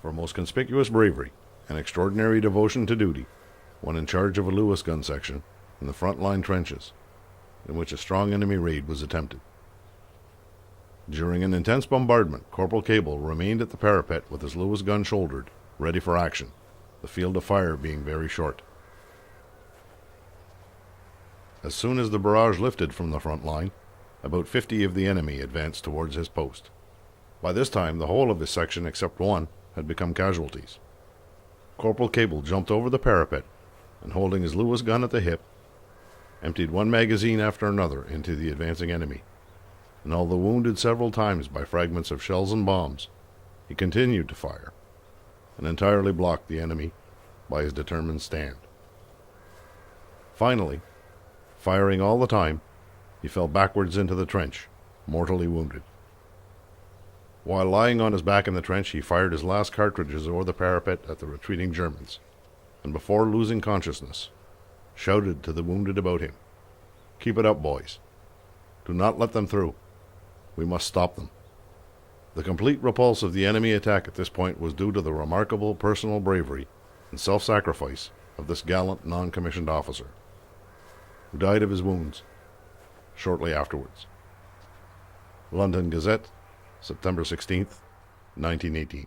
for most conspicuous bravery and extraordinary devotion to duty when in charge of a Lewis gun section in the front line trenches, in which a strong enemy raid was attempted. During an intense bombardment, Corporal Kaeble remained at the parapet with his Lewis gun shouldered, ready for action, the field of fire being very short. As soon as the barrage lifted from the front line, about 50 of the enemy advanced towards his post. By this time, the whole of his section, except one, had become casualties. Corporal Kaeble jumped over the parapet, and holding his Lewis gun at the hip, emptied one magazine after another into the advancing enemy, and although wounded several times by fragments of shells and bombs, he continued to fire, and entirely blocked the enemy by his determined stand. Finally, firing all the time, he fell backwards into the trench, mortally wounded. While lying on his back in the trench, he fired his last cartridges over the parapet at the retreating Germans, and before losing consciousness, shouted to the wounded about him, "Keep it up, boys. Do not let them through. We must stop them." The complete repulse of the enemy attack at this point was due to the remarkable personal bravery and self-sacrifice of this gallant non-commissioned officer, who died of his wounds shortly afterwards. London Gazette, September 16th, 1918.